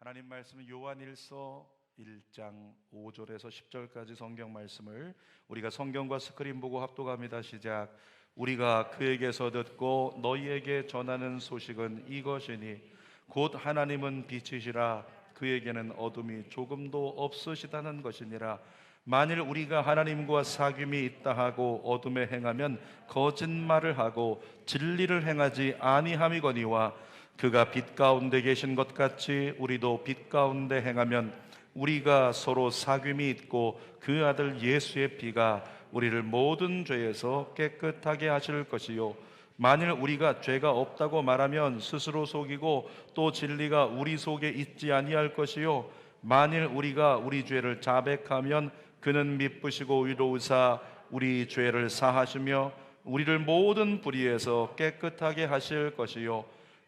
하나님 말씀은 요한일서 1장 5절에서 10절까지 성경 말씀을 우리가 성경과 스크린 보고 합독합니다. 시작. 우리가 그에게서 듣고 너희에게 전하는 소식은 이것이니 곧 하나님은 빛이시라 그에게는 어둠이 조금도 없으시다는 것이니라. 만일 우리가 하나님과 사귐이 있다 하고 어둠에 행하면 거짓말을 하고 진리를 행하지 아니함이거니와 그가 빛 가운데 계신 것 같이 우리도 빛 가운데 행하면 우리가 서로 사귐이 있고 그 아들 예수의 피가 우리를 모든 죄에서 깨끗하게 하실 것이요 만일 우리가 죄가 없다고 말하면 스스로 속이고 또 진리가 우리 속에 있지 아니할 것이요 만일 우리가 우리 죄를 자백하면 그는 미쁘시고 의로우사 우리 죄를 사하시며 우리를 모든 불의에서 깨끗하게 하실 것이요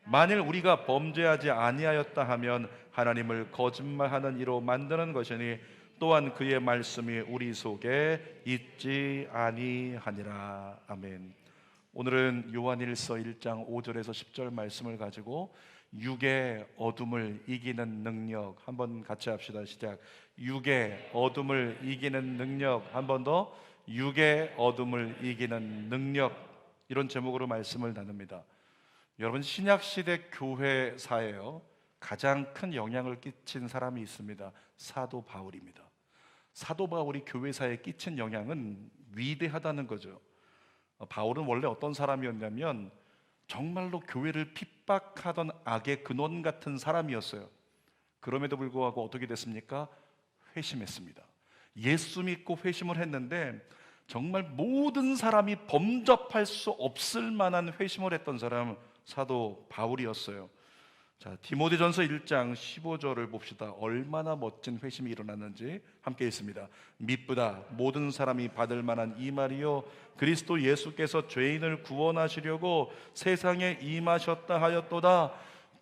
만일 우리가 범죄하지 아니하였다 하면 하나님을 거짓말하는 이로 만드는 것이니 또한 그의 말씀이 우리 속에 있지 아니하니라. 아멘. 오늘은 요한일서 1장 5절에서 10절 말씀을 가지고 육의 어둠을 이기는 능력 한번 같이 합시다. 시작. 육의 어둠을 이기는 능력. 한 번 더. 육의 어둠을 이기는 능력. 이런 제목으로 말씀을 나눕니다. 여러분, 신약시대 교회사에요 가장 큰 영향을 끼친 사람이 있습니다. 사도 바울입니다. 사도 바울이 교회사에 끼친 영향은 위대하다는 거죠. 바울은 원래 어떤 사람이었냐면 정말로 교회를 핍박하던 악의 근원 같은 사람이었어요. 그럼에도 불구하고 어떻게 됐습니까? 회심했습니다. 예수 믿고 회심을 했는데 정말 모든 사람이 범접할 수 없을 만한 회심을 했던 사람 사도 바울이었어요. 자, 디모데전서 1장 15절을 봅시다. 얼마나 멋진 회심이 일어났는지 함께 있습니다. 미쁘다 모든 사람이 받을 만한 이 말이요 그리스도 예수께서 죄인을 구원하시려고 세상에 임하셨다 하였도다.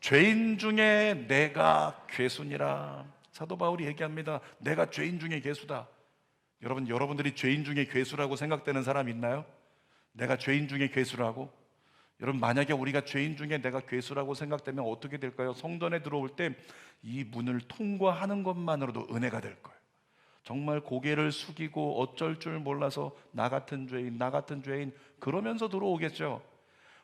죄인 중에 내가 괴수니라. 사도 바울이 얘기합니다. 내가 죄인 중에 괴수다. 여러분들이 죄인 중에 괴수라고 생각되는 사람 있나요? 내가 죄인 중에 괴수라고? 여러분, 만약에 우리가 죄인 중에 내가 괴수라고 생각되면 어떻게 될까요? 성전에 들어올 때 이 문을 통과하는 것만으로도 은혜가 될 거예요. 정말 고개를 숙이고 어쩔 줄 몰라서 나 같은 죄인 그러면서 들어오겠죠.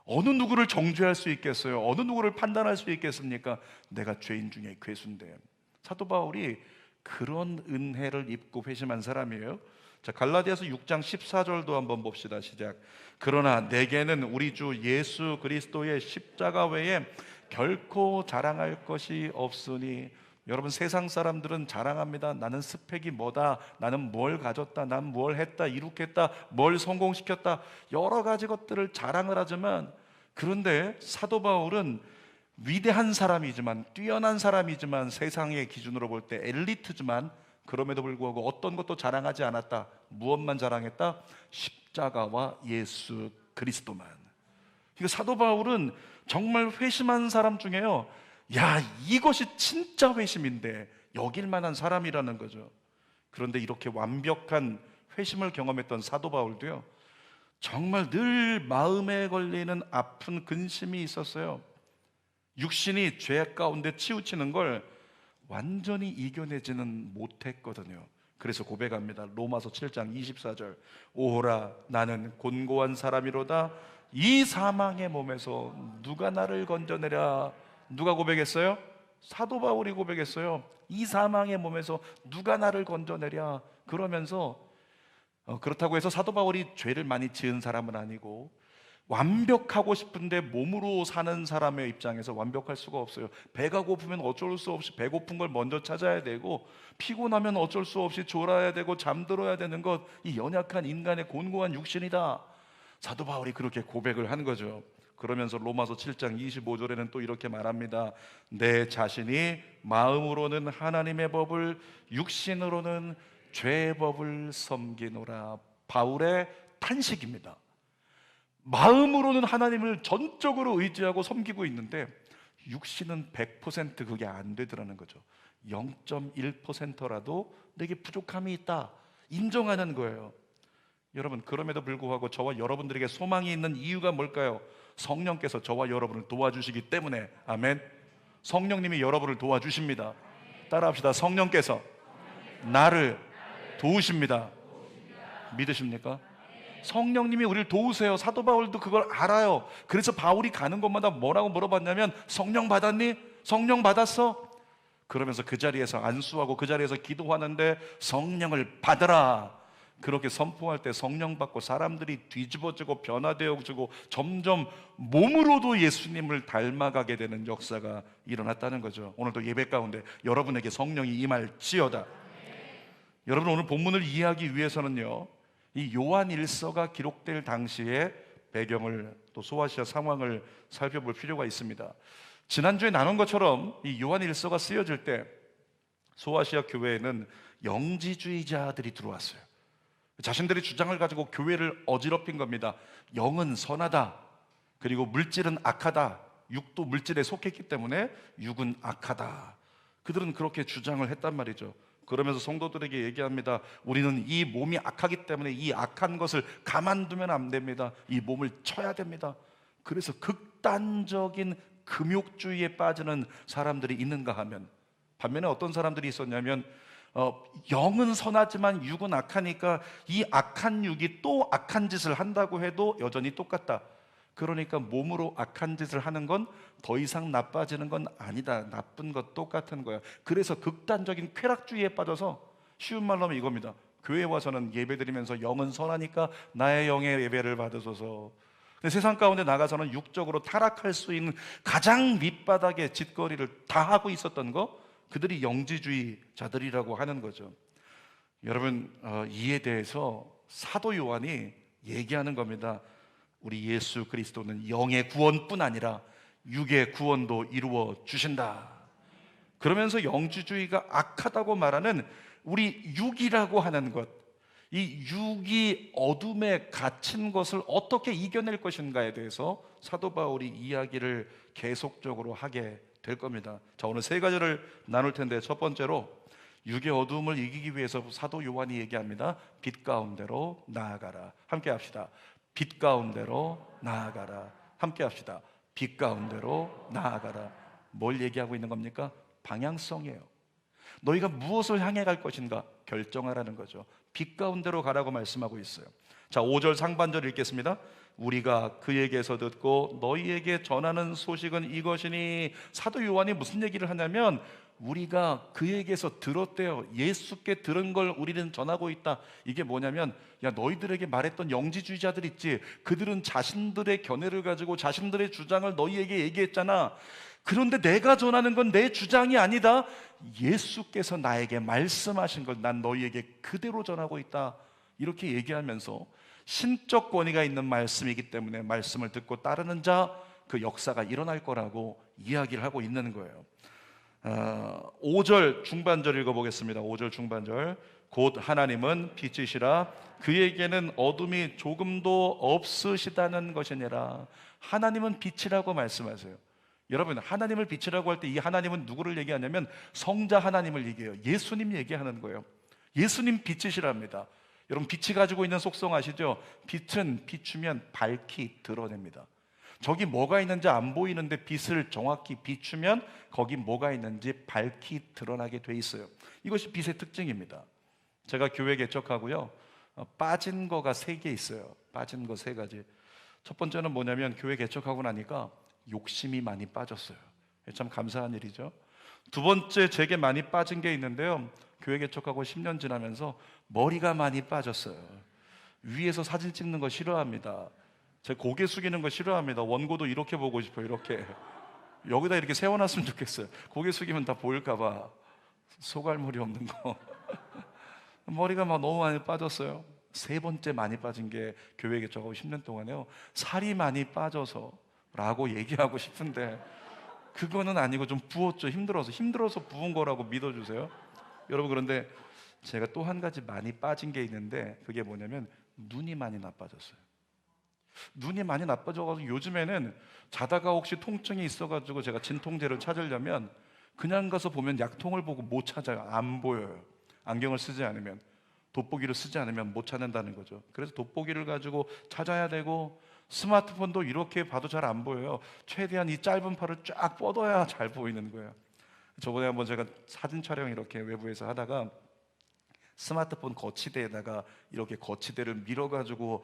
어느 누구를 정죄할 수 있겠어요? 어느 누구를 판단할 수 있겠습니까? 내가 죄인 중에 괴수인데. 사도 바울이 그런 은혜를 입고 회심한 사람이에요. 자, 갈라디아서 6장 14절도 한번 봅시다. 시작. 그러나 내게는 우리 주 예수 그리스도의 십자가 외에 결코 자랑할 것이 없으니. 여러분, 세상 사람들은 자랑합니다. 나는 스펙이 뭐다, 나는 뭘 가졌다, 난 뭘 했다, 이룩했다, 뭘 성공시켰다, 여러 가지 것들을 자랑을 하지만, 그런데 사도 바울은 위대한 사람이지만, 뛰어난 사람이지만, 세상의 기준으로 볼 때 엘리트지만 그럼에도 불구하고 어떤 것도 자랑하지 않았다. 무엇만 자랑했다? 십자가와 예수 그리스도만. 그러니까 사도 바울은 정말 회심한 사람 중에요, 야, 이것이 진짜 회심인데 여길 만한 사람이라는 거죠. 그런데 이렇게 완벽한 회심을 경험했던 사도 바울도요, 정말 늘 마음에 걸리는 아픈 근심이 있었어요. 육신이 죄 가운데 치우치는 걸 완전히 이겨내지는 못했거든요. 그래서 고백합니다. 로마서 7장 24절. 오호라 나는 곤고한 사람이로다. 이 사망의 몸에서 누가 나를 건져내랴. 누가 고백했어요? 사도 바울이 고백했어요. 이 사망의 몸에서 누가 나를 건져내랴. 그러면서 그렇다고 해서 사도 바울이 죄를 많이 지은 사람은 아니고, 완벽하고 싶은데 몸으로 사는 사람의 입장에서 완벽할 수가 없어요. 배가 고프면 어쩔 수 없이 배고픈 걸 먼저 찾아야 되고, 피곤하면 어쩔 수 없이 졸아야 되고 잠들어야 되는 것, 이 연약한 인간의 곤고한 육신이다. 사도 바울이 그렇게 고백을 한 거죠. 그러면서 로마서 7장 25절에는 또 이렇게 말합니다. 내 자신이 마음으로는 하나님의 법을, 육신으로는 죄의 법을 섬기노라. 바울의 탄식입니다. 마음으로는 하나님을 전적으로 의지하고 섬기고 있는데 육신은 100% 그게 안 되더라는 거죠. 0.1%라도 내게 부족함이 있다 인정하는 거예요. 여러분, 그럼에도 불구하고 저와 여러분들에게 소망이 있는 이유가 뭘까요? 성령께서 저와 여러분을 도와주시기 때문에. 아멘. 성령님이 여러분을 도와주십니다. 따라합시다. 성령께서 나를 도우십니다. 믿으십니까? 성령님이 우리를 도우세요. 사도 바울도 그걸 알아요. 그래서 바울이 가는 곳마다 뭐라고 물어봤냐면 성령 받았니? 성령 받았어? 그러면서 그 자리에서 안수하고 그 자리에서 기도하는데 성령을 받으라, 그렇게 선포할 때 성령 받고 사람들이 뒤집어지고 변화되어지고 점점 몸으로도 예수님을 닮아가게 되는 역사가 일어났다는 거죠. 오늘도 예배 가운데 여러분에게 성령이 임할지어다. 여러분, 오늘 본문을 이해하기 위해서는요, 이 요한 일서가 기록될 당시의 배경을 또 소아시아 상황을 살펴볼 필요가 있습니다. 지난주에 나눈 것처럼 이 요한 일서가 쓰여질 때 소아시아 교회에는 영지주의자들이 들어왔어요. 자신들의 주장을 가지고 교회를 어지럽힌 겁니다. 영은 선하다, 그리고 물질은 악하다, 육도 물질에 속했기 때문에 육은 악하다. 그들은 그렇게 주장을 했단 말이죠. 그러면서 성도들에게 얘기합니다. 우리는 이 몸이 악하기 때문에 이 악한 것을 가만두면 안 됩니다. 이 몸을 쳐야 됩니다. 그래서 극단적인 금욕주의에 빠지는 사람들이 있는가 하면, 반면에 어떤 사람들이 있었냐면 영은 선하지만 육은 악하니까 이 악한 육이 또 악한 짓을 한다고 해도 여전히 똑같다. 그러니까 몸으로 악한 짓을 하는 건 더 이상 나빠지는 건 아니다. 나쁜 것 똑같은 거야. 그래서 극단적인 쾌락주의에 빠져서, 쉬운 말로 하면 이겁니다. 교회에 와서는 예배드리면서 영은 선하니까 나의 영의 예배를 받으소서. 근데 세상 가운데 나가서는 육적으로 타락할 수 있는 가장 밑바닥의 짓거리를 다 하고 있었던 거, 그들이 영지주의자들이라고 하는 거죠. 여러분, 이에 대해서 사도 요한이 얘기하는 겁니다. 우리 예수 그리스도는 영의 구원뿐 아니라 육의 구원도 이루어 주신다. 그러면서 영지주의가 악하다고 말하는 우리 육이라고 하는 것, 이 육이 어둠에 갇힌 것을 어떻게 이겨낼 것인가에 대해서 사도 바울이 이야기를 계속적으로 하게 될 겁니다. 자, 오늘 세 가지를 나눌 텐데, 첫 번째로 육의 어두움을 이기기 위해서 사도 요한이 얘기합니다. 빛 가운데로 나아가라. 함께 합시다. 빛 가운데로 나아가라. 함께 합시다. 빛 가운데로 나아가라. 뭘 얘기하고 있는 겁니까? 방향성이에요. 너희가 무엇을 향해 갈 것인가 결정하라는 거죠. 빛 가운데로 가라고 말씀하고 있어요. 자, 5절 상반절 읽겠습니다. 우리가 그에게서 듣고 너희에게 전하는 소식은 이것이니, 사도 요한이 무슨 얘기를 하냐면 우리가 그에게서 들었대요. 예수께 들은 걸 우리는 전하고 있다. 이게 뭐냐면, 야, 너희들에게 말했던 영지주의자들 있지, 그들은 자신들의 견해를 가지고 자신들의 주장을 너희에게 얘기했잖아. 그런데 내가 전하는 건 내 주장이 아니다. 예수께서 나에게 말씀하신 걸 난 너희에게 그대로 전하고 있다. 이렇게 얘기하면서 신적 권위가 있는 말씀이기 때문에 말씀을 듣고 따르는 자, 그 역사가 일어날 거라고 이야기를 하고 있는 거예요. 5절 중반절 읽어보겠습니다. 5절 중반절. 곧 하나님은 빛이시라 그에게는 어둠이 조금도 없으시다는 것이니라. 하나님은 빛이라고 말씀하세요. 여러분, 하나님을 빛이라고 할 때 이 하나님은 누구를 얘기하냐면 성자 하나님을 얘기해요. 예수님 얘기하는 거예요. 예수님 빛이시랍니다. 여러분, 빛이 가지고 있는 속성 아시죠? 빛은 비추면 밝히 드러냅니다. 저기 뭐가 있는지 안 보이는데 빛을 정확히 비추면 거기 뭐가 있는지 밝히 드러나게 돼 있어요. 이것이 빛의 특징입니다. 제가 교회 개척하고요, 빠진 거가 3개 있어요. 빠진 거 3가지. 첫 번째는 뭐냐면, 교회 개척하고 나니까 욕심이 많이 빠졌어요. 참 감사한 일이죠. 두 번째, 제게 많이 빠진 게 있는데요, 교회 개척하고 10년 지나면서 머리가 많이 빠졌어요. 위에서 사진 찍는 거 싫어합니다. 제 고개 숙이는 거 싫어합니다. 원고도 이렇게 보고 싶어요. 이렇게 여기다 이렇게 세워놨으면 좋겠어요. 고개 숙이면 다 보일까 봐. 소갈물이 없는 거. 머리가 막 너무 많이 빠졌어요. 세 번째 많이 빠진 게, 교회 개척하고 10년 동안에요, 살이 많이 빠져서 라고 얘기하고 싶은데 그거는 아니고 좀 부었죠. 힘들어서 부은 거라고 믿어주세요. 여러분, 그런데 제가 또 한 가지 많이 빠진 게 있는데, 그게 뭐냐면 눈이 많이 나빠졌어요. 눈이 많이 나빠져가지고 요즘에는 자다가 혹시 통증이 있어가지고 제가 진통제를 찾으려면 그냥 가서 보면 약통을 보고 못 찾아요. 안 보여요. 안경을 쓰지 않으면, 돋보기를 쓰지 않으면 못 찾는다는 거죠. 그래서 돋보기를 가지고 찾아야 되고, 스마트폰도 이렇게 봐도 잘 안 보여요. 최대한 이 짧은 팔을 쫙 뻗어야 잘 보이는 거예요. 저번에 한번 제가 사진 촬영 이렇게 외부에서 하다가 스마트폰 거치대에다가 이렇게 거치대를 밀어가지고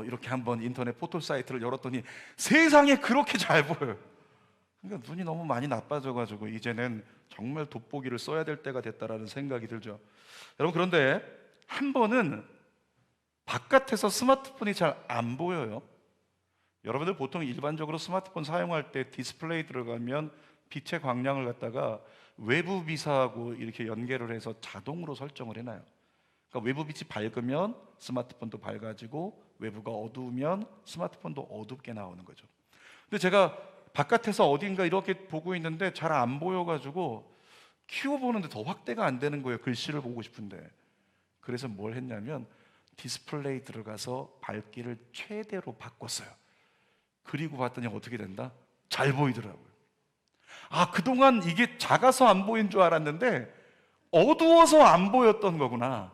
이렇게 한번 인터넷 포털 사이트를 열었더니 세상에 그렇게 잘 보여요. 그러니까 눈이 너무 많이 나빠져가지고 이제는 정말 돋보기를 써야 될 때가 됐다라는 생각이 들죠. 여러분, 그런데 한 번은 바깥에서 스마트폰이 잘 안 보여요. 여러분들 보통 일반적으로 스마트폰 사용할 때 디스플레이 들어가면 빛의 광량을 갖다가 외부 빛하고 이렇게 연결을 해서 자동으로 설정을 해놔요. 그러니까 외부 빛이 밝으면 스마트폰도 밝아지고 외부가 어두우면 스마트폰도 어둡게 나오는 거죠. 근데 제가 바깥에서 어딘가 이렇게 보고 있는데 잘 안 보여가지고 키워보는데 더 확대가 안 되는 거예요. 글씨를 보고 싶은데. 그래서 뭘 했냐면 디스플레이 들어가서 밝기를 최대로 바꿨어요. 그리고 봤더니 어떻게 된다? 잘 보이더라고요. 아, 그동안 이게 작아서 안 보인 줄 알았는데 어두워서 안 보였던 거구나.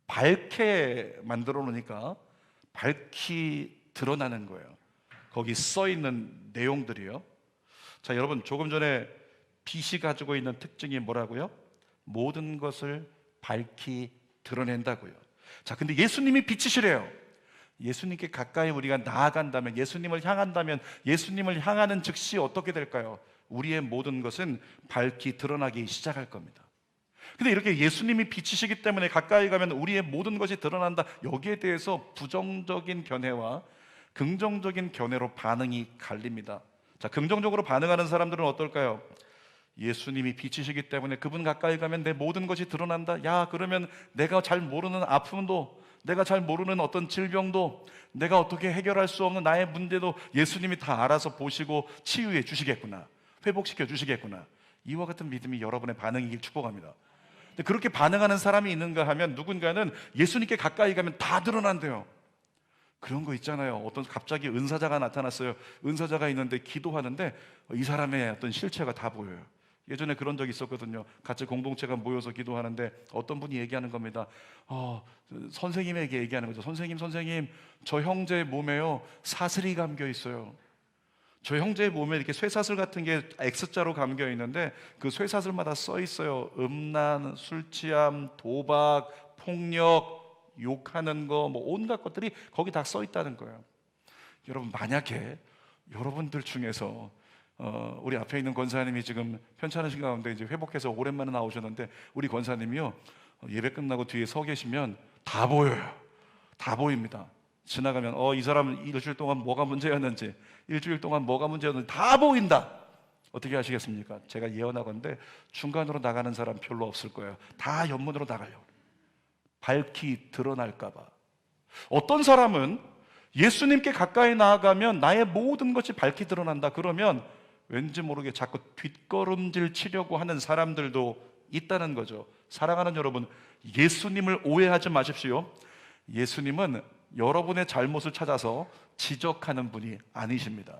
밝게 만들어 놓으니까 밝히 드러나는 거예요. 거기 써 있는 내용들이요. 자, 여러분, 조금 전에 빛이 가지고 있는 특징이 뭐라고요? 모든 것을 밝히 드러낸다고요. 자, 근데 예수님이 빛이시래요. 예수님께 가까이 우리가 나아간다면, 예수님을 향한다면, 예수님을 향하는 즉시 어떻게 될까요? 우리의 모든 것은 밝히 드러나기 시작할 겁니다. 근데 이렇게 예수님이 빛이시기 때문에 가까이 가면 우리의 모든 것이 드러난다, 여기에 대해서 부정적인 견해와 긍정적인 견해로 반응이 갈립니다. 자, 긍정적으로 반응하는 사람들은 어떨까요? 예수님이 빛이시기 때문에 그분 가까이 가면 내 모든 것이 드러난다. 야, 그러면 내가 잘 모르는 아픔도, 내가 잘 모르는 어떤 질병도, 내가 어떻게 해결할 수 없는 나의 문제도 예수님이 다 알아서 보시고 치유해 주시겠구나, 회복시켜 주시겠구나. 이와 같은 믿음이 여러분의 반응이길 축복합니다. 근데 그렇게 반응하는 사람이 있는가 하면 누군가는 예수님께 가까이 가면 다 드러난대요. 그런 거 있잖아요. 어떤 갑자기 은사자가 나타났어요. 은사자가 있는데 기도하는데 이 사람의 어떤 실체가 다 보여요. 예전에 그런 적이 있었거든요. 같이 공동체가 모여서 기도하는데 어떤 분이 얘기하는 겁니다. 선생님에게 얘기하는 거죠. 선생님, 저 형제 몸에요 사슬이 감겨 있어요. 저 형제의 몸에 이렇게 쇠사슬 같은 게 X자로 감겨 있는데 그 쇠사슬마다 써 있어요. 음란, 술취함, 도박, 폭력, 욕하는 거, 뭐 온갖 것들이 거기 다 써 있다는 거예요. 여러분, 만약에 여러분들 중에서 우리 앞에 있는 권사님이 지금 편찮으신 가운데 이제 회복해서 오랜만에 나오셨는데 우리 권사님이요, 예배 끝나고 뒤에 서 계시면 다 보여요. 다 보입니다. 지나가면 이 사람 일주일 동안 뭐가 문제였는지, 일주일 동안 뭐가 문제였는지 다 보인다. 어떻게 하시겠습니까? 제가 예언하건대 중간으로 나가는 사람 별로 없을 거예요. 다 옆문으로 나가려고. 밝히 드러날까 봐. 어떤 사람은 예수님께 가까이 나아가면 나의 모든 것이 밝히 드러난다, 그러면 왠지 모르게 자꾸 뒷걸음질 치려고 하는 사람들도 있다는 거죠. 사랑하는 여러분, 예수님을 오해하지 마십시오. 예수님은 여러분의 잘못을 찾아서 지적하는 분이 아니십니다.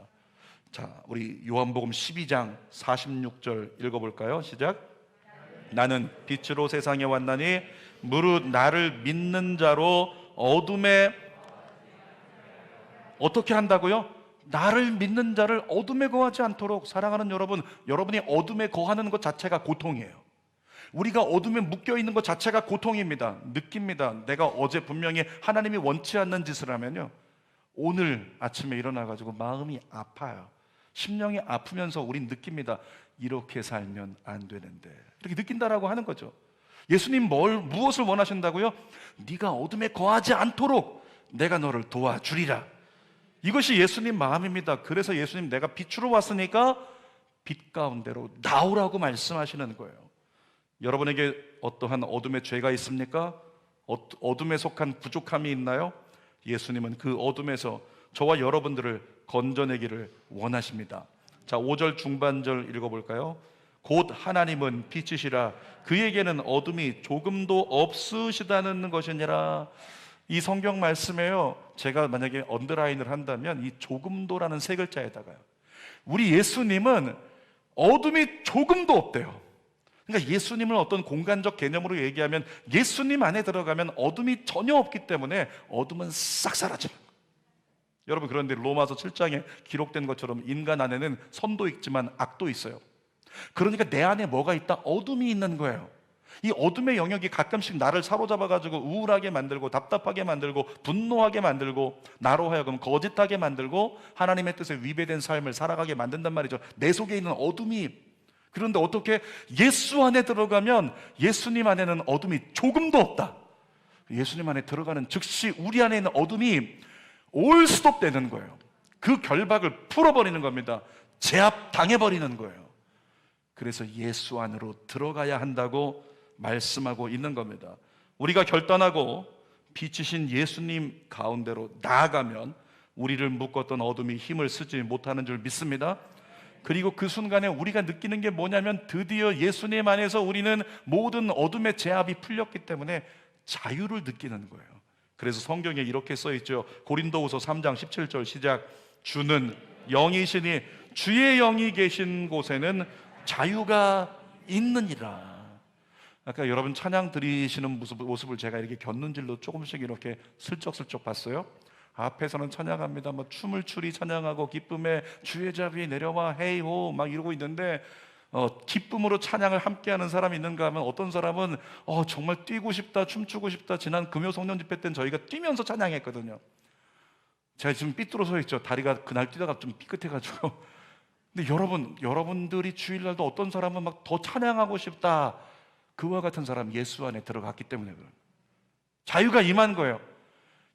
자, 우리 요한복음 12장 46절 읽어볼까요? 시작. 나는 빛으로 세상에 왔나니 무릇 나를 믿는 자로 어둠에, 어떻게 한다고요? 나를 믿는 자를 어둠에 거하지 않도록. 사랑하는 여러분, 여러분이 어둠에 거하는 것 자체가 고통이에요. 우리가 어둠에 묶여있는 것 자체가 고통입니다. 느낍니다. 내가 어제 분명히 하나님이 원치 않는 짓을 하면요, 오늘 아침에 일어나가지고 마음이 아파요. 심령이 아프면서 우린 느낍니다. 이렇게 살면 안 되는데, 이렇게 느낀다라고 하는 거죠. 예수님 무엇을 원하신다고요? 네가 어둠에 거하지 않도록 내가 너를 도와주리라. 이것이 예수님 마음입니다. 그래서 예수님, 내가 빛으로 왔으니까 빛 가운데로 나오라고 말씀하시는 거예요. 여러분에게 어떠한 어둠의 죄가 있습니까? 어둠에 속한 부족함이 있나요? 예수님은 그 어둠에서 저와 여러분들을 건져내기를 원하십니다. 자, 5절 중반절 읽어볼까요? 곧 하나님은 빛이시라 그에게는 어둠이 조금도 없으시다는 것이니라. 이 성경 말씀에요, 제가 만약에 언더라인을 한다면 이 조금도라는 세 글자에다가요, 우리 예수님은 어둠이 조금도 없대요. 그러니까 예수님을 어떤 공간적 개념으로 얘기하면 예수님 안에 들어가면 어둠이 전혀 없기 때문에 어둠은 싹 사라져요. 여러분, 그런데 로마서 7장에 기록된 것처럼 인간 안에는 선도 있지만 악도 있어요. 그러니까 내 안에 뭐가 있다? 어둠이 있는 거예요. 이 어둠의 영역이 가끔씩 나를 사로잡아가지고 우울하게 만들고 답답하게 만들고 분노하게 만들고 나로 하여금 거짓하게 만들고 하나님의 뜻에 위배된 삶을 살아가게 만든단 말이죠. 내 속에 있는 어둠이. 그런데 어떻게 예수 안에 들어가면 예수님 안에는 어둠이 조금도 없다. 예수님 안에 들어가는 즉시 우리 안에 있는 어둠이 올 스톱 되는 거예요. 그 결박을 풀어버리는 겁니다. 제압당해버리는 거예요. 그래서 예수 안으로 들어가야 한다고 말씀하고 있는 겁니다. 우리가 결단하고 빛이신 예수님 가운데로 나아가면 우리를 묶었던 어둠이 힘을 쓰지 못하는 줄 믿습니다. 그리고 그 순간에 우리가 느끼는 게 뭐냐면 드디어 예수님 안에서 우리는 모든 어둠의 제압이 풀렸기 때문에 자유를 느끼는 거예요. 그래서 성경에 이렇게 써 있죠. 고린도후서 3장 17절 시작. 주는 영이시니 주의 영이 계신 곳에는 자유가 있느니라. 아까 여러분 찬양 드리시는 모습을 제가 이렇게 곁눈질로 조금씩 이렇게 슬쩍슬쩍 봤어요. 앞에서는 찬양합니다. 뭐 춤을 추리 찬양하고 기쁨에 주의 자비에 내려와 헤이호 막 이러고 있는데 기쁨으로 찬양을 함께하는 사람이 있는가 하면 어떤 사람은 정말 뛰고 싶다, 춤추고 싶다. 지난 금요 성령 집회 때는 저희가 뛰면서 찬양했거든요. 제가 지금 삐뚤어 서 있죠. 다리가 그날 뛰다가 좀 삐끗해가지고. 근데 여러분들이 주일날도 어떤 사람은 막 더 찬양하고 싶다. 그와 같은 사람 예수 안에 들어갔기 때문에 그래요. 자유가 임한 거예요.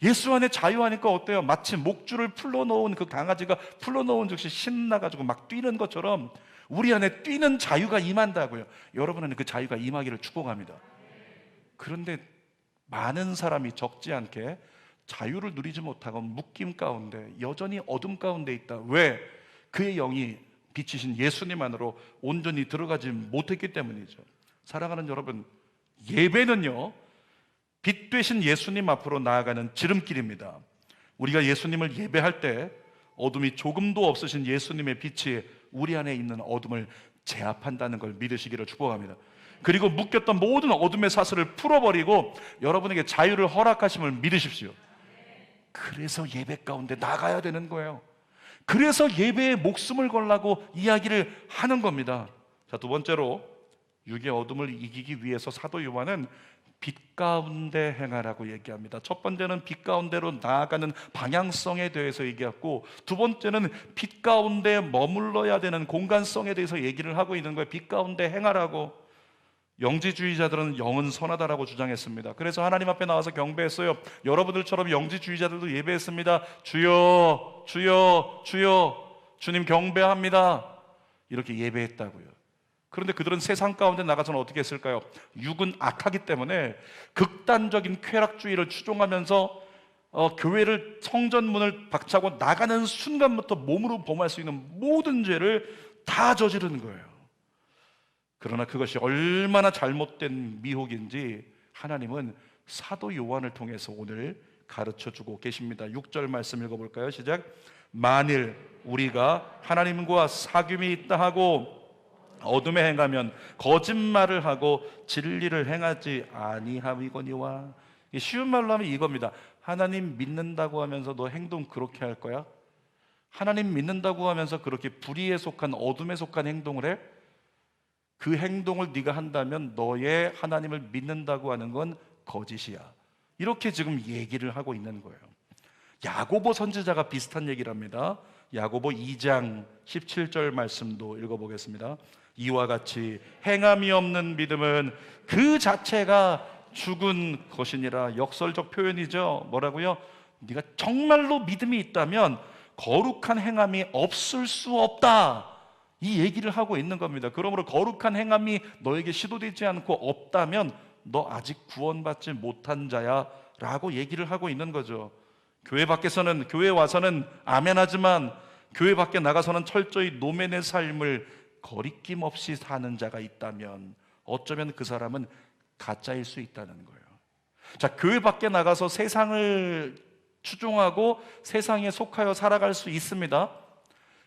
예수 안에 자유하니까 어때요? 마치 목줄을 풀러놓은 그 강아지가 풀러놓은 즉시 신나가지고 막 뛰는 것처럼 우리 안에 뛰는 자유가 임한다고요. 여러분 안에 그 자유가 임하기를 축복합니다. 그런데 많은 사람이 적지 않게 자유를 누리지 못하고 묶임 가운데 여전히 어둠 가운데 있다. 왜? 그의 영이 빛이신 예수님 안으로 온전히 들어가지 못했기 때문이죠. 사랑하는 여러분, 예배는요 빛 되신 예수님 앞으로 나아가는 지름길입니다. 우리가 예수님을 예배할 때 어둠이 조금도 없으신 예수님의 빛이 우리 안에 있는 어둠을 제압한다는 걸 믿으시기를 축복합니다. 그리고 묶였던 모든 어둠의 사슬을 풀어버리고 여러분에게 자유를 허락하심을 믿으십시오. 그래서 예배 가운데 나가야 되는 거예요. 그래서 예배에 목숨을 걸라고 이야기를 하는 겁니다. 자, 두 번째로 육의 어둠을 이기기 위해서 사도 요한은 빛 가운데 행하라고 얘기합니다. 첫 번째는 빛 가운데로 나아가는 방향성에 대해서 얘기했고, 두 번째는 빛 가운데 머물러야 되는 공간성에 대해서 얘기를 하고 있는 거예요. 빛 가운데 행하라고. 영지주의자들은 영은 선하다라고 주장했습니다. 그래서 하나님 앞에 나와서 경배했어요. 여러분들처럼 영지주의자들도 예배했습니다. 주여, 주여, 주여, 주님 경배합니다. 이렇게 예배했다고요. 그런데 그들은 세상 가운데 나가서는 어떻게 했을까요? 육은 악하기 때문에 극단적인 쾌락주의를 추종하면서 교회를 성전문을 박차고 나가는 순간부터 몸으로 범할 수 있는 모든 죄를 다 저지르는 거예요. 그러나 그것이 얼마나 잘못된 미혹인지 하나님은 사도 요한을 통해서 오늘 가르쳐주고 계십니다. 6절 말씀 읽어볼까요? 시작. 만일 우리가 하나님과 사귐이 있다 하고 어둠에 행하면 거짓말을 하고 진리를 행하지 아니함이거니와. 쉬운 말로 하면 이겁니다. 하나님 믿는다고 하면서 너 행동 그렇게 할 거야? 하나님 믿는다고 하면서 그렇게 불의에 속한 어둠에 속한 행동을 해? 그 행동을 네가 한다면 너의 하나님을 믿는다고 하는 건 거짓이야. 이렇게 지금 얘기를 하고 있는 거예요. 야고보 선지자가 비슷한 얘기를 합니다. 야고보 2장 17절 말씀도 읽어보겠습니다. 이와 같이 행함이 없는 믿음은 그 자체가 죽은 것이니라. 역설적 표현이죠. 뭐라고요? 네가 정말로 믿음이 있다면 거룩한 행함이 없을 수 없다. 이 얘기를 하고 있는 겁니다. 그러므로 거룩한 행함이 너에게 시도되지 않고 없다면 너 아직 구원받지 못한 자야 라고 얘기를 하고 있는 거죠. 교회 밖에서는, 교회 와서는 아멘하지만 교회 밖에 나가서는 철저히 노맨의 삶을 거리낌 없이 사는 자가 있다면 어쩌면 그 사람은 가짜일 수 있다는 거예요. 자, 교회 밖에 나가서 세상을 추종하고 세상에 속하여 살아갈 수 있습니다.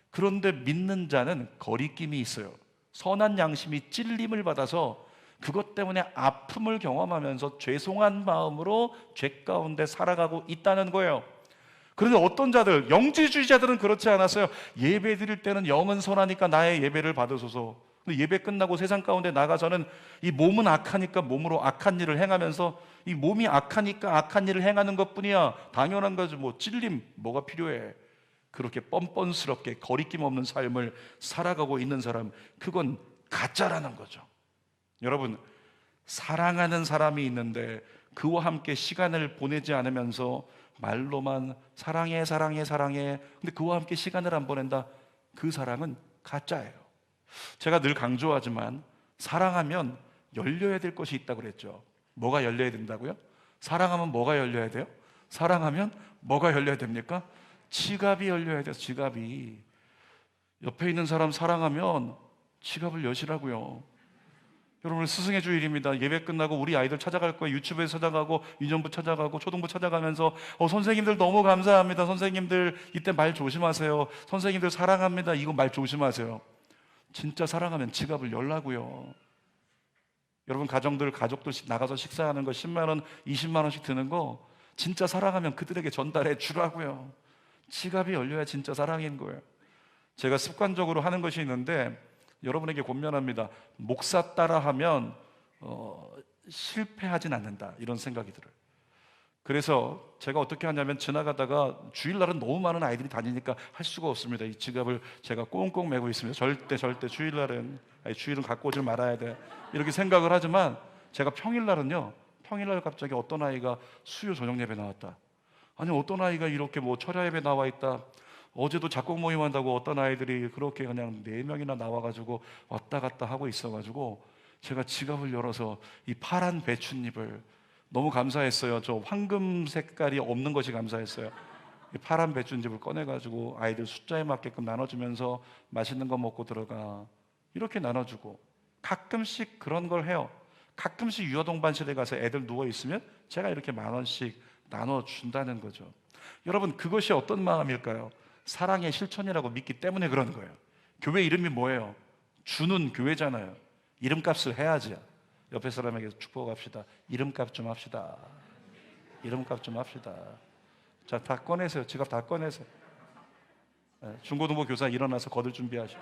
그런데 믿는 자는 거리낌이 있어요. 선한 양심이 찔림을 받아서 그것 때문에 아픔을 경험하면서 죄송한 마음으로 죄 가운데 살아가고 있다는 거예요. 그런데 어떤 자들, 영지주의자들은 그렇지 않았어요. 예배 드릴 때는 영은 선하니까 나의 예배를 받으소서. 근데 예배 끝나고 세상 가운데 나가서는 이 몸은 악하니까 몸으로 악한 일을 행하면서 이 몸이 악하니까 악한 일을 행하는 것뿐이야. 당연한 거지. 뭐 찔림 뭐가 필요해. 그렇게 뻔뻔스럽게 거리낌 없는 삶을 살아가고 있는 사람, 그건 가짜라는 거죠. 여러분, 사랑하는 사람이 있는데 그와 함께 시간을 보내지 않으면서 말로만 사랑해 사랑해 사랑해, 근데 그와 함께 시간을 안 보낸다, 그 사랑은 가짜예요. 제가 늘 강조하지만 사랑하면 열려야 될 것이 있다고 그랬죠. 뭐가 열려야 된다고요? 사랑하면 뭐가 열려야 돼요? 사랑하면 뭐가 열려야 됩니까? 지갑이 열려야 돼요. 지갑이. 옆에 있는 사람 사랑하면 지갑을 여시라고요. 여러분, 스승의 주일입니다. 예배 끝나고 우리 아이들 찾아갈 거예요. 유치부에 찾아가고 유년부 찾아가고 초등부 찾아가면서 선생님들 너무 감사합니다. 선생님들 이때 말 조심하세요. 선생님들 사랑합니다. 이거 말 조심하세요. 진짜 사랑하면 지갑을 열라고요. 여러분, 가족들 나가서 식사하는 거 10만 원, 20만 원씩 드는 거 진짜 사랑하면 그들에게 전달해 주라고요. 지갑이 열려야 진짜 사랑인 거예요. 제가 습관적으로 하는 것이 있는데 여러분에게 권면합니다. 목사 따라하면 실패하진 않는다, 이런 생각이 들어요. 그래서 제가 어떻게 하냐면 지나가다가 주일날은 너무 많은 아이들이 다니니까 할 수가 없습니다. 이 지갑을 제가 꽁꽁 메고 있습니다. 절대 주일날은 주일은 갖고 오질 말아야 돼, 이렇게 생각을 하지만 제가 평일날 갑자기 어떤 아이가 수요 저녁 예배 나왔다, 아니 어떤 아이가 이렇게 뭐 철야 예배 나와 있다, 어제도 작곡 모임 한다고 어떤 아이들이 그렇게 그냥 4명이나 나와가지고 왔다 갔다 하고 있어가지고 제가 지갑을 열어서 이 파란 배춧잎을, 너무 감사했어요. 저 황금 색깔이 없는 것이 감사했어요. 이 파란 배춧잎을 꺼내가지고 아이들 숫자에 맞게끔 나눠주면서 맛있는 거 먹고 들어가, 이렇게 나눠주고, 가끔씩 그런 걸 해요. 가끔씩 유아동반실에 가서 애들 누워있으면 제가 이렇게 10,000원씩 나눠준다는 거죠. 여러분, 그것이 어떤 마음일까요? 사랑의 실천이라고 믿기 때문에 그러는 거예요. 교회 이름이 뭐예요? 주는 교회잖아요. 이름값을 해야지. 옆에 사람에게 축복합시다. 이름값 좀 합시다. 이름값 좀 합시다. 자, 다 꺼내세요. 지갑 다 꺼내세요. 중고등부 교사 일어나서 거들 준비하시고.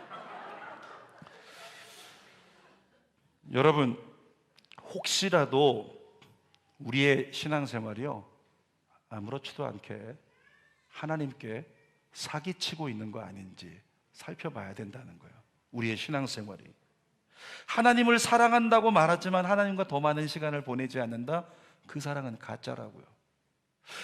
여러분, 혹시라도 우리의 신앙생활이요, 아무렇지도 않게 하나님께 사기치고 있는 거 아닌지 살펴봐야 된다는 거예요. 우리의 신앙생활이 하나님을 사랑한다고 말하지만 하나님과 더 많은 시간을 보내지 않는다, 그 사랑은 가짜라고요.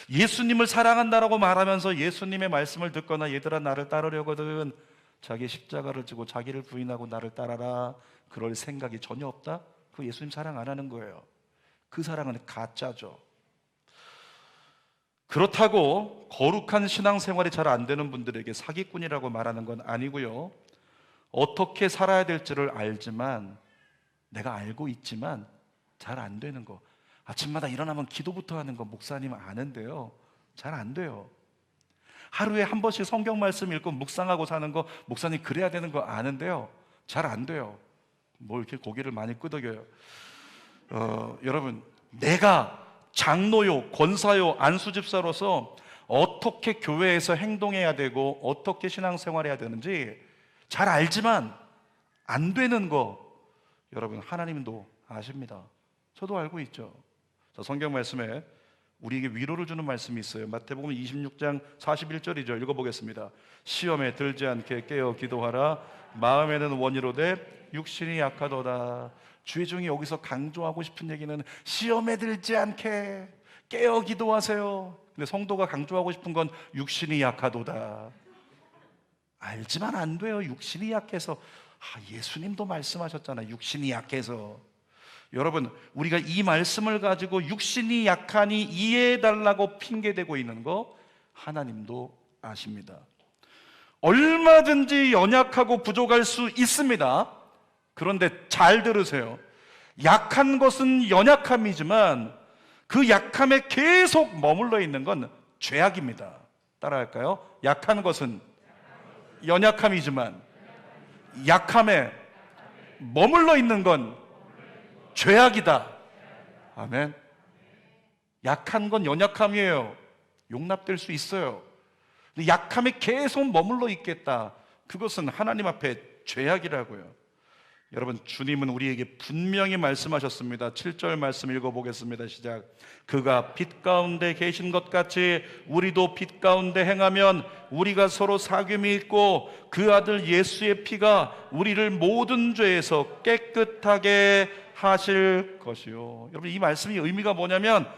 예수님을 사랑한다라고 말하면서 예수님의 말씀을 듣거나 얘들아 나를 따르려거든 자기 십자가를 지고 자기를 부인하고 나를 따라라, 그럴 생각이 전혀 없다? 그 예수님 사랑 안 하는 거예요. 그 사랑은 가짜죠. 그렇다고 거룩한 신앙생활이 잘 안 되는 분들에게 사기꾼이라고 말하는 건 아니고요. 어떻게 살아야 될지를 알지만, 내가 알고 있지만 잘 안 되는 거, 아침마다 일어나면 기도부터 하는 거 목사님 아는데요, 잘 안 돼요. 하루에 한 번씩 성경 말씀 읽고 묵상하고 사는 거 목사님 그래야 되는 거 아는데요, 잘 안 돼요. 뭐 이렇게 고개를 많이 끄덕여요. 여러분, 내가 장로요, 권사요, 안수집사로서 어떻게 교회에서 행동해야 되고 어떻게 신앙생활해야 되는지 잘 알지만 안 되는 거, 여러분 하나님도 아십니다. 저도 알고 있죠. 자, 성경 말씀에 우리에게 위로를 주는 말씀이 있어요. 마태복음 26장 41절이죠. 읽어보겠습니다. 시험에 들지 않게 깨어 기도하라. 마음에는 원이로되 육신이 약하도다. 주의 종이 여기서 강조하고 싶은 얘기는 시험에 들지 않게 깨어 기도하세요. 근데 성도가 강조하고 싶은 건 육신이 약하도다. 알지만 안 돼요. 육신이 약해서. 예수님도 말씀하셨잖아요. 육신이 약해서. 여러분, 우리가 이 말씀을 가지고 육신이 약하니 이해해달라고 핑계대고 있는 거 하나님도 아십니다. 얼마든지 연약하고 부족할 수 있습니다. 그런데 잘 들으세요. 약한 것은 연약함이지만 그 약함에 계속 머물러 있는 건 죄악입니다. 따라할까요? 약한 것은 연약함이지만 약함에 머물러 있는 건 죄악이다. 아멘. 약한 건 연약함이에요. 용납될 수 있어요. 약함에 계속 머물러 있겠다. 그것은 하나님 앞에 죄악이라고요. 여러분, 주님은 우리에게 분명히 말씀하셨습니다. 7절 말씀 읽어보겠습니다. 시작. 그가 빛 가운데 계신 것 같이 우리도 빛 가운데 행하면 우리가 서로 사귐이 있고 그 아들 예수의 피가 우리를 모든 죄에서 깨끗하게 하실 것이요. 여러분, 이 말씀이 의미가 뭐냐면,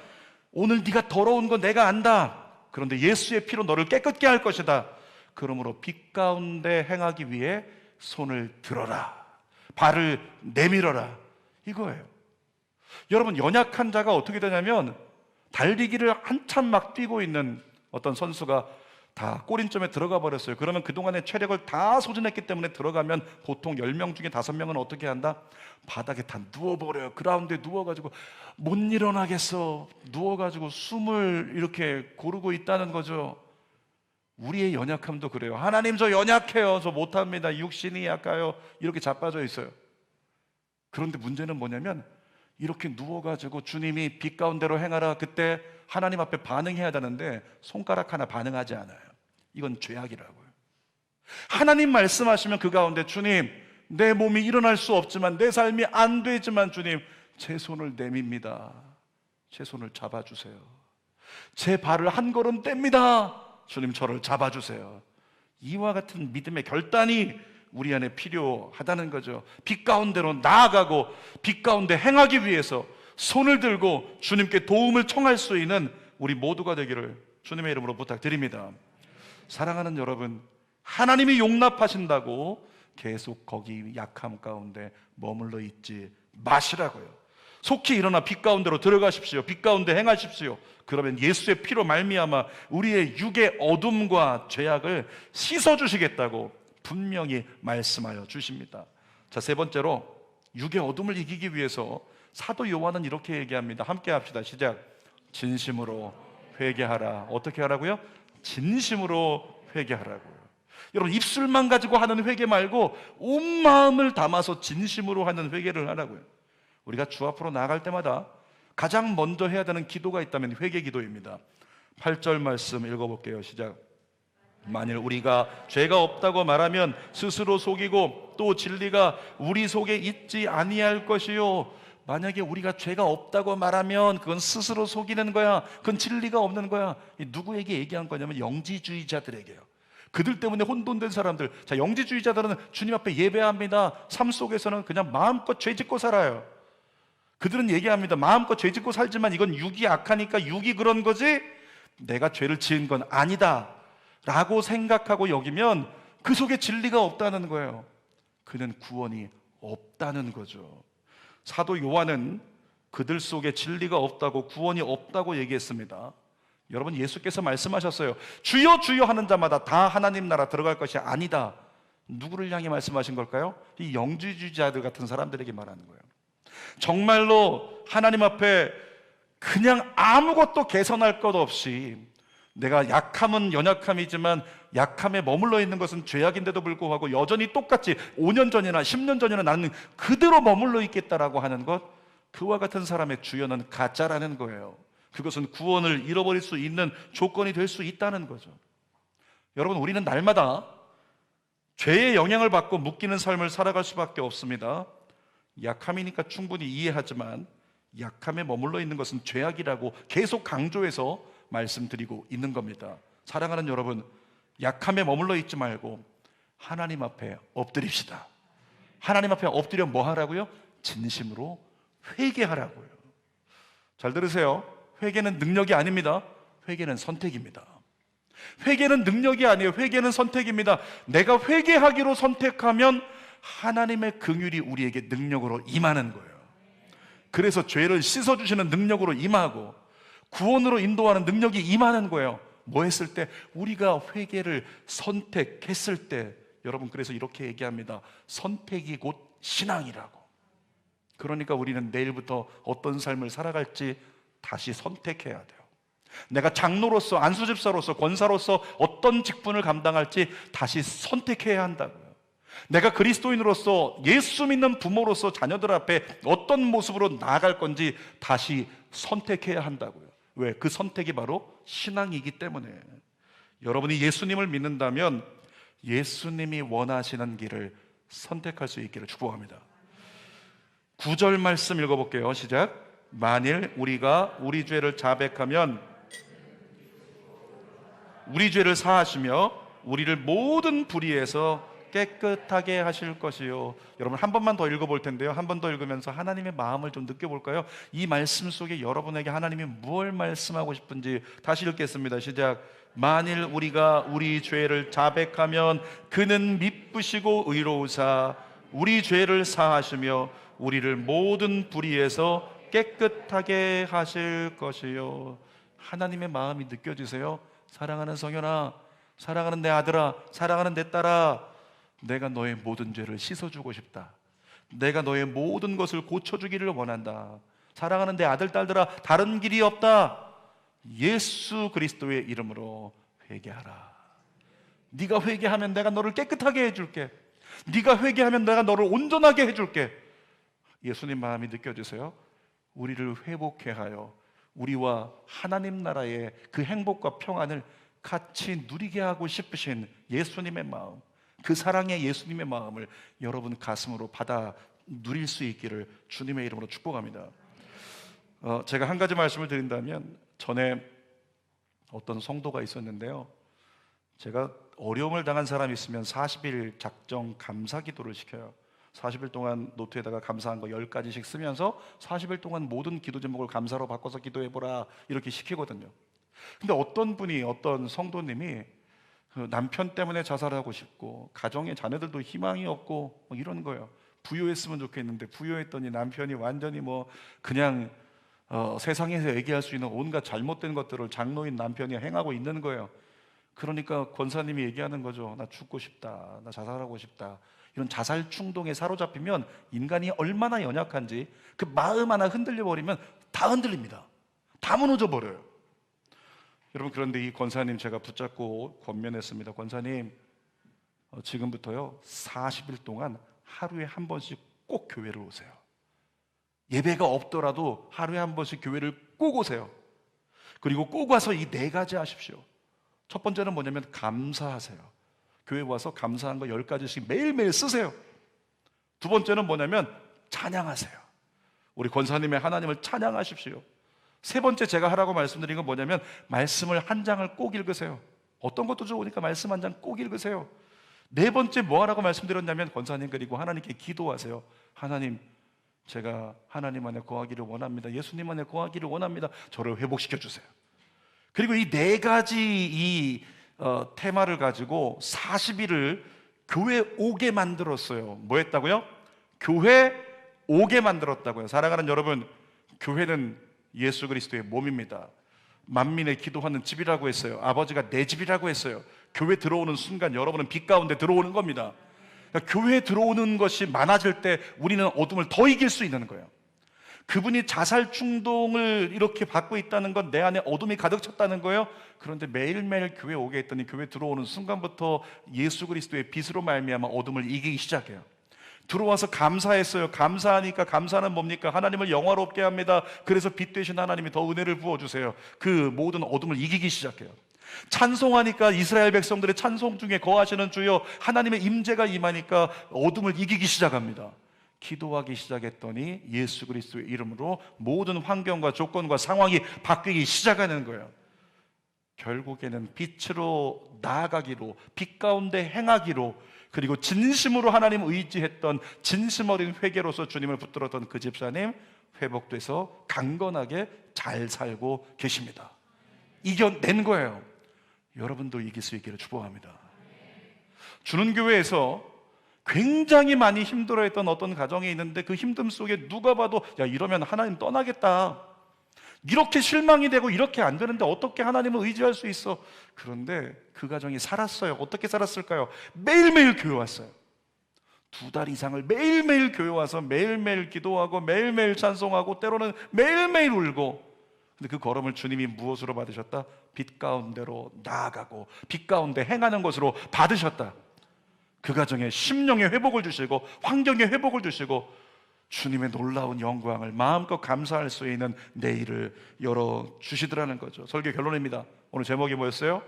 오늘 네가 더러운 거 내가 안다. 그런데 예수의 피로 너를 깨끗게 할 것이다. 그러므로 빛 가운데 행하기 위해 손을 들어라, 발을 내밀어라, 이거예요. 여러분, 연약한 자가 어떻게 되냐면, 달리기를 한참 막 뛰고 있는 어떤 선수가 다 꼬린점에 들어가 버렸어요. 그러면 그동안의 체력을 다 소진했기 때문에 들어가면 보통 10명 중에 5명은 어떻게 한다? 바닥에 다 누워버려요. 그라운드에 누워가지고 못 일어나겠어. 누워가지고 숨을 이렇게 고르고 있다는 거죠. 우리의 연약함도 그래요. 하나님, 저 연약해요. 저 못합니다. 육신이 약해요. 이렇게 자빠져 있어요. 그런데 문제는 뭐냐면, 이렇게 누워가지고 주님이 빛 가운데로 행하라, 그때 하나님 앞에 반응해야 되는데 손가락 하나 반응하지 않아요. 이건 죄악이라고요. 하나님 말씀하시면 그 가운데, 주님, 내 몸이 일어날 수 없지만, 내 삶이 안 되지만 주님, 제 손을 내밉니다. 제 손을 잡아주세요. 제 발을 한 걸음 뗍니다. 주님, 저를 잡아주세요. 이와 같은 믿음의 결단이 우리 안에 필요하다는 거죠. 빛 가운데로 나아가고 빛 가운데 행하기 위해서 손을 들고 주님께 도움을 청할 수 있는 우리 모두가 되기를 주님의 이름으로 부탁드립니다. 사랑하는 여러분, 하나님이 용납하신다고 계속 거기 약함 가운데 머물러 있지 마시라고요. 속히 일어나 빛 가운데로 들어가십시오. 빛 가운데 행하십시오. 그러면 예수의 피로 말미암아 우리의 육의 어둠과 죄악을 씻어주시겠다고 분명히 말씀하여 주십니다. 자, 세 번째로, 육의 어둠을 이기기 위해서 사도 요한은 이렇게 얘기합니다. 함께 합시다. 시작. 진심으로 회개하라. 어떻게 하라고요? 진심으로 회개하라고요. 여러분, 입술만 가지고 하는 회개 말고 온 마음을 담아서 진심으로 하는 회개를 하라고요. 우리가 주 앞으로 나아갈 때마다 가장 먼저 해야 되는 기도가 있다면 회개 기도입니다. 8절 말씀 읽어볼게요. 시작. 만일 우리가 죄가 없다고 말하면 스스로 속이고 또 진리가 우리 속에 있지 아니할 것이요. 만약에 우리가 죄가 없다고 말하면 그건 스스로 속이는 거야. 그건 진리가 없는 거야. 누구에게 얘기한 거냐면 영지주의자들에게요. 그들 때문에 혼돈된 사람들. 자, 영지주의자들은 주님 앞에 예배합니다. 삶 속에서는 그냥 마음껏 죄 짓고 살아요. 그들은 얘기합니다. 마음껏 죄 짓고 살지만 이건 육이 악하니까 육이 그런 거지 내가 죄를 지은 건 아니다 라고 생각하고 여기면 그 속에 진리가 없다는 거예요. 그는 구원이 없다는 거죠. 사도 요한은 그들 속에 진리가 없다고, 구원이 없다고 얘기했습니다. 여러분, 예수께서 말씀하셨어요. 주여 주여 하는 자마다 다 하나님 나라 들어갈 것이 아니다. 누구를 향해 말씀하신 걸까요? 이 영지주의자들 같은 사람들에게 말하는 거예요. 정말로 하나님 앞에 그냥 아무것도 개선할 것 없이, 내가 약함은 연약함이지만 약함에 머물러 있는 것은 죄악인데도 불구하고 여전히 똑같이 5년 전이나 10년 전이나 나는 그대로 머물러 있겠다라고 하는 것, 그와 같은 사람의 주여는 가짜라는 거예요. 그것은 구원을 잃어버릴 수 있는 조건이 될 수 있다는 거죠. 여러분, 우리는 날마다 죄의 영향을 받고 묶이는 삶을 살아갈 수밖에 없습니다. 약함이니까 충분히 이해하지만 약함에 머물러 있는 것은 죄악이라고 계속 강조해서 말씀드리고 있는 겁니다. 사랑하는 여러분, 약함에 머물러 있지 말고 하나님 앞에 엎드립시다. 하나님 앞에 엎드려 뭐 하라고요? 진심으로 회개하라고요. 잘 들으세요. 회개는 능력이 아닙니다. 회개는 선택입니다. 회개는 능력이 아니에요. 회개는 선택입니다. 내가 회개하기로 선택하면 하나님의 긍휼이 우리에게 능력으로 임하는 거예요. 그래서 죄를 씻어주시는 능력으로 임하고 구원으로 인도하는 능력이 임하는 거예요. 뭐 했을 때? 우리가 회개를 선택했을 때. 여러분, 그래서 이렇게 얘기합니다. 선택이 곧 신앙이라고. 그러니까 우리는 내일부터 어떤 삶을 살아갈지 다시 선택해야 돼요. 내가 장로로서, 안수집사로서, 권사로서 어떤 직분을 감당할지 다시 선택해야 한다고요. 내가 그리스도인으로서, 예수 믿는 부모로서 자녀들 앞에 어떤 모습으로 나아갈 건지 다시 선택해야 한다고요. 왜? 그 선택이 바로 신앙이기 때문에. 여러분이 예수님을 믿는다면 예수님이 원하시는 길을 선택할 수 있기를 축복합니다. 9절 말씀 읽어볼게요. 시작. 만일 우리가 우리 죄를 자백하면 우리 죄를 사하시며 우리를 모든 불의에서 깨끗하게 하실 것이요. 여러분 한 번만 더 읽어볼 텐데요. 한 번 더 읽으면서 하나님의 마음을 좀 느껴볼까요? 이 말씀 속에 여러분에게 하나님이 무엇을 말씀하고 싶은지 다시 읽겠습니다. 시작. 만일 우리가 우리 죄를 자백하면 그는 미쁘시고 의로우사 우리 죄를 사하시며 우리를 모든 불의에서 깨끗하게 하실 것이요. 하나님의 마음이 느껴지세요? 사랑하는 성현아, 사랑하는 내 아들아, 사랑하는 내 딸아, 내가 너의 모든 죄를 씻어주고 싶다. 내가 너의 모든 것을 고쳐주기를 원한다. 사랑하는 내 아들, 딸들아, 다른 길이 없다. 예수 그리스도의 이름으로 회개하라. 네가 회개하면 내가 너를 깨끗하게 해줄게. 네가 회개하면 내가 너를 온전하게 해줄게. 예수님 마음이 느껴지세요? 우리를 회복해 하여 우리와 하나님 나라의 그 행복과 평안을 같이 누리게 하고 싶으신 예수님의 마음, 그 사랑의 예수님의 마음을 여러분 가슴으로 받아 누릴 수 있기를 주님의 이름으로 축복합니다. 제가 한 가지 말씀을 드린다면, 전에 어떤 성도가 있었는데요, 제가 어려움을 당한 사람이 있으면 40일 작정 감사 기도를 시켜요. 40일 동안 노트에다가 감사한 거 10가지씩 쓰면서 40일 동안 모든 기도 제목을 감사로 바꿔서 기도해보라, 이렇게 시키거든요. 근데 어떤 성도님이 그 남편 때문에 자살하고 싶고 가정에 자녀들도 희망이 없고 이런 거예요. 부유했으면 좋겠는데 부유했더니 남편이 완전히 그냥 세상에서 얘기할 수 있는 온갖 잘못된 것들을 장로인 남편이 행하고 있는 거예요. 그러니까 권사님이 얘기하는 거죠. 나 죽고 싶다, 나 자살하고 싶다. 이런 자살 충동에 사로잡히면 인간이 얼마나 연약한지, 그 마음 하나 흔들려 버리면 다 흔들립니다. 다 무너져 버려요. 여러분, 그런데 이 권사님 제가 붙잡고 권면했습니다. 권사님, 지금부터요 40일 동안 하루에 한 번씩 꼭 교회를 오세요. 예배가 없더라도 하루에 한 번씩 교회를 꼭 오세요. 그리고 꼭 와서 이 4가지 하십시오. 첫 번째는 뭐냐면 감사하세요. 교회 와서 감사한 거 10가지씩 매일매일 쓰세요. 두 번째는 뭐냐면 찬양하세요. 우리 권사님의 하나님을 찬양하십시오. 세 번째 제가 하라고 말씀드린 건 뭐냐면 말씀을 한 장을 꼭 읽으세요. 어떤 것도 좋으니까 말씀 한 장 꼭 읽으세요. 네 번째 뭐 하라고 말씀드렸냐면, 권사님 그리고 하나님께 기도하세요. 하나님, 제가 하나님 안에 거하기를 원합니다. 예수님 안에 거하기를 원합니다. 저를 회복시켜 주세요. 그리고 이 4가지 테마를 가지고 40일을 교회 오게 만들었어요. 뭐 했다고요? 교회 오게 만들었다고요. 사랑하는 여러분, 교회는 예수 그리스도의 몸입니다. 만민의 기도하는 집이라고 했어요. 아버지가 내 집이라고 했어요. 교회 들어오는 순간 여러분은 빛 가운데 들어오는 겁니다. 그러니까 교회에 들어오는 것이 많아질 때 우리는 어둠을 더 이길 수 있는 거예요. 그분이 자살 충동을 이렇게 받고 있다는 건 내 안에 어둠이 가득 찼다는 거예요. 그런데 매일매일 교회 오게 했더니 교회 들어오는 순간부터 예수 그리스도의 빛으로 말미암아 어둠을 이기기 시작해요. 들어와서 감사했어요. 감사하니까, 감사는 뭡니까? 하나님을 영화롭게 합니다. 그래서 빛 되신 하나님이 더 은혜를 부어주세요. 그 모든 어둠을 이기기 시작해요. 찬송하니까 이스라엘 백성들의 찬송 중에 거하시는 주여, 하나님의 임재가 임하니까 어둠을 이기기 시작합니다. 기도하기 시작했더니 예수 그리스도의 이름으로 모든 환경과 조건과 상황이 바뀌기 시작하는 거예요. 결국에는 빛으로 나아가기로, 빛 가운데 행하기로, 그리고 진심으로 하나님 의지했던 진심 어린 회개로서 주님을 붙들었던 그 집사님 회복돼서 강건하게 잘 살고 계십니다. 이겨낸 거예요. 여러분도 이길 수 있기를 축복합니다. 주는 교회에서 굉장히 많이 힘들어했던 어떤 가정이 있는데, 그 힘듦 속에 누가 봐도 야, 이러면 하나님 떠나겠다, 이렇게 실망이 되고 이렇게 안 되는데 어떻게 하나님을 의지할 수 있어? 그런데 그 가정이 살았어요. 어떻게 살았을까요? 매일매일 교회 왔어요. 2달 이상을 매일매일 교회 와서 매일매일 기도하고 매일매일 찬송하고 때로는 매일매일 울고. 근데 그 걸음을 주님이 무엇으로 받으셨다? 빛 가운데로 나아가고 빛 가운데 행하는 것으로 받으셨다. 그 가정에 심령의 회복을 주시고 환경의 회복을 주시고 주님의 놀라운 영광을 마음껏 감사할 수 있는 내일을 열어주시더라는 거죠. 설교 결론입니다. 오늘 제목이 뭐였어요?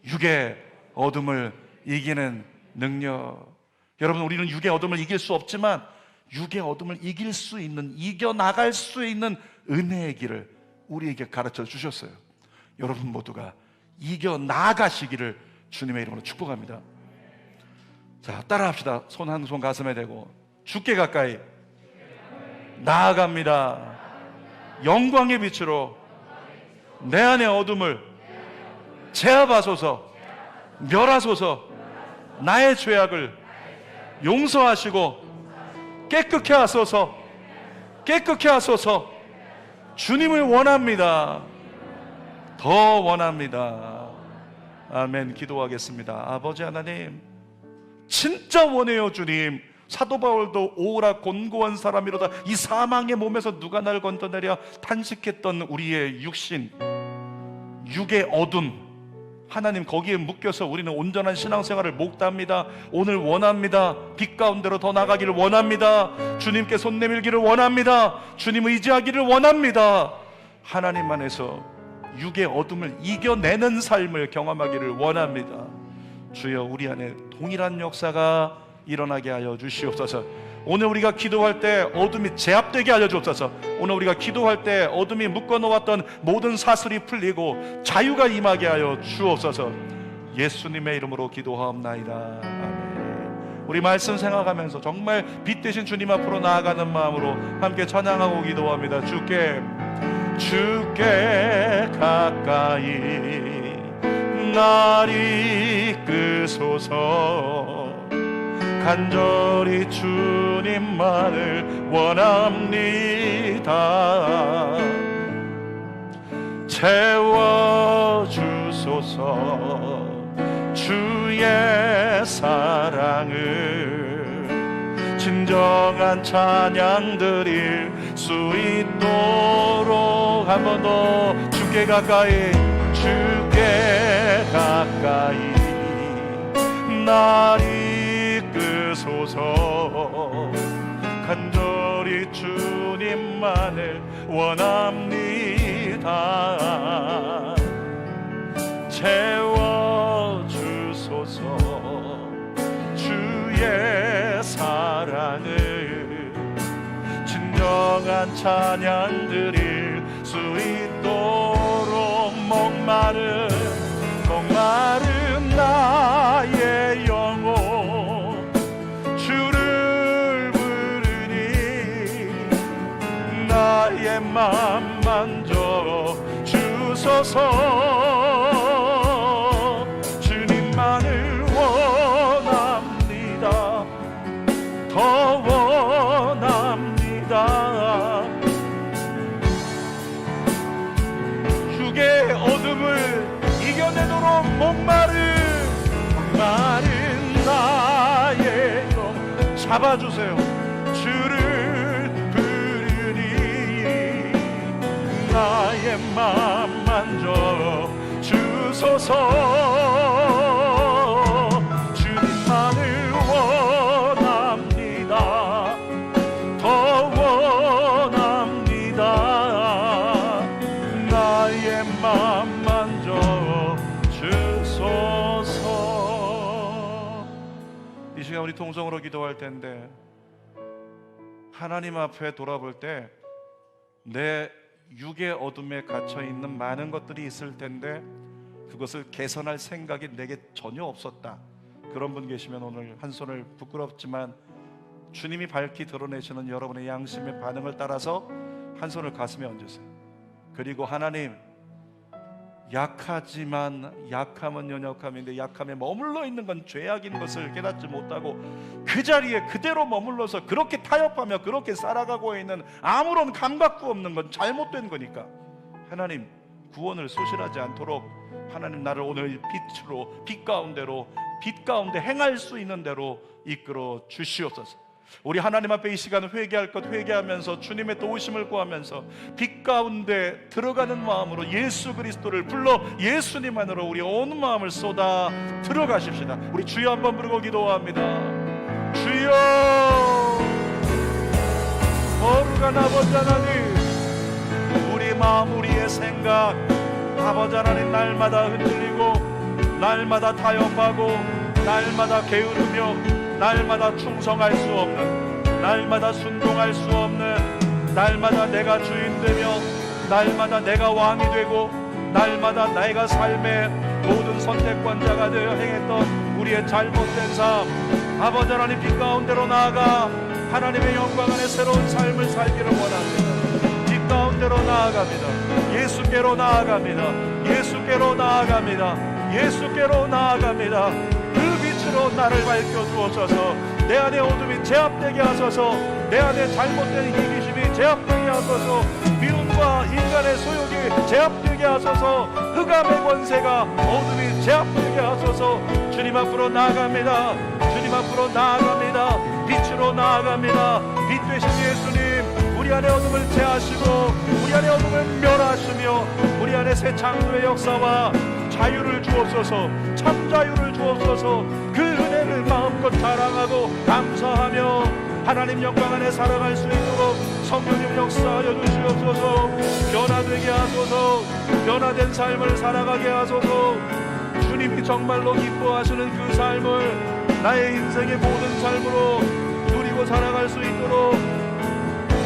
육의 어둠을 이기는 능력. 여러분, 우리는 육의 어둠을 이길 수 없지만 육의 어둠을 이길 수 있는, 이겨나갈 수 있는 은혜의 길을 우리에게 가르쳐 주셨어요. 여러분 모두가 이겨나가시기를 주님의 이름으로 축복합니다. 자, 따라합시다. 손 한 손 가슴에 대고 주께 가까이 나아갑니다. 영광의 빛으로 내 안의 어둠을 제압하소서. 멸하소서. 나의 죄악을 용서하시고 깨끗게 하소서. 깨끗게 하소서. 주님을 원합니다. 더 원합니다. 아멘. 기도하겠습니다. 아버지 하나님, 진짜 원해요. 주님, 사도 바울도 오라 곤고한 사람이로다, 이 사망의 몸에서 누가 날 건져내랴 탄식했던 우리의 육신, 육의 어둠, 하나님 거기에 묶여서 우리는 온전한 신앙생활을 못합니다. 오늘 원합니다. 빛 가운데로 더 나가기를 원합니다. 주님께 손 내밀기를 원합니다. 주님 의지하기를 원합니다. 하나님 안에서 육의 어둠을 이겨내는 삶을 경험하기를 원합니다. 주여, 우리 안에 동일한 역사가 일어나게 하여 주시옵소서. 오늘 우리가 기도할 때 어둠이 제압되게 하여 주옵소서. 오늘 우리가 기도할 때 어둠이 묶어놓았던 모든 사슬이 풀리고 자유가 임하게 하여 주옵소서. 예수님의 이름으로 기도하옵나이다. 아멘. 우리 말씀 생각하면서 정말 빛 대신 주님 앞으로 나아가는 마음으로 함께 찬양하고 기도합니다. 주께 가까이 날 이끄소서. 간절히 주님만을 원합니다. 채워주소서. 주의 사랑을 진정한 찬양 드릴 수 있도록 한 번 더 주께 가까이 날 이끄소서. 간절히 주님만을 원합니다. 채워주소서. 주의 사랑을 진정한 찬양 드릴 수 있도록 목마른 나의 영혼 주를 부르니 나의 맘 만져 주소서. 주님만을 원합니다. 더 원합니다. 육의 어둠을 이겨내도록 목마른 나의 영 잡아주세요. 주를 부르니 나의 맘 만져 주소서. 주님만을 원합니다. 더 원합니다. 나의 맘 만져 주소서. 이 시간 우리 통성으로 기도할 텐데, 하나님 앞에 돌아볼 때 내 육의 어둠에 갇혀있는 많은 것들이 있을 텐데 그것을 개선할 생각이 내게 전혀 없었다. 그런 분 계시면 오늘 한 손을, 부끄럽지만 주님이 밝히 드러내시는 여러분의 양심의 반응을 따라서 한 손을 가슴에 얹으세요. 그리고 하나님, 약하지만 약함은 연약함인데 약함에 머물러 있는 건 죄악인 것을 깨닫지 못하고 그 자리에 그대로 머물러서 그렇게 타협하며 그렇게 살아가고 있는 아무런 감각도 없는 건 잘못된 거니까 하나님, 구원을 소실하지 않도록 하나님, 나를 오늘 빛으로, 빛 가운데 행할 수 있는 대로 이끌어 주시옵소서. 우리 하나님 앞에 이 시간 회개할 것 회개하면서 주님의 도우심을 구하면서 빛 가운데 들어가는 마음으로 예수 그리스도를 불러 예수님 안으로 우리 온 마음을 쏟아 들어가십시다. 우리 주여 한번 부르고 기도합니다. 주여, 거룩한 아버지 하나님, 우리 마음, 우리의 생각, 아버지 하나님, 날마다 흔들리고 날마다 타협하고 날마다 게으르며 날마다 충성할 수 없는, 날마다 순종할 수 없는, 날마다 내가 주인 되며 날마다 내가 왕이 되고 날마다 내가 삶의 모든 선택권자가 되어 행했던 우리의 잘못된 삶, 아버지 하나님 빛 가운데로 나아가 하나님의 영광 안에 새로운 삶을 살기를 원합니다. 빛 가운데로 나아갑니다. 예수께로 나아갑니다. 예수께로 나아갑니다. 예수께로 나아갑니다. 그 빛으로 나를 밝혀 주옵소서. 내 안에 어둠이 제압되게 하소서. 내 안에 잘못된 이기심이 제압되게 하소서. 미움과 인간의 소욕이 제압되게 하소서. 흑암의 권세가 어둠이 제압되게 하소서. 주님 앞으로 나아갑니다. 주님 앞으로 나아갑니다. 빛으로 나아갑니다. 빛 되신 예수님, 우리 안에 어둠을 제하시고 우리 안에 어둠을 멸하시며 우리 안에 새 창조의 역사와 자유를 주옵소서. 참 자유를 주옵소서. 그 은혜를 마음껏 자랑하고 감사하며 하나님 영광 안에 살아갈 수 있도록 성령님 역사하여 주시옵소서. 변화되게 하소서. 변화된 삶을 살아가게 하소서. 주님이 정말로 기뻐하시는 그 삶을 나의 인생의 모든 삶으로 누리고 살아갈 수 있도록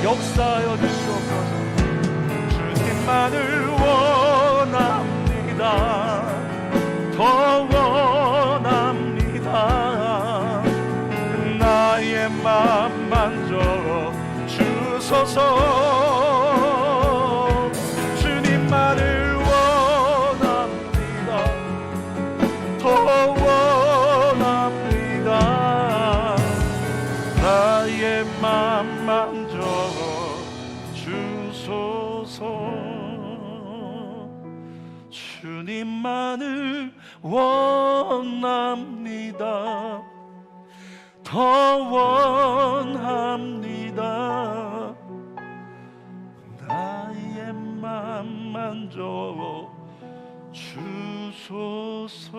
역사하여 주시옵소서. 주님만을 원합니다. 더 원합니다. 나의 맘 만져 주소서. 주님만을 원합니다. 더 원합니다. 나의 맘 만져 주소서. 주님만을 원합니다. 더 원합니다. 나의 맘 만져 주소서.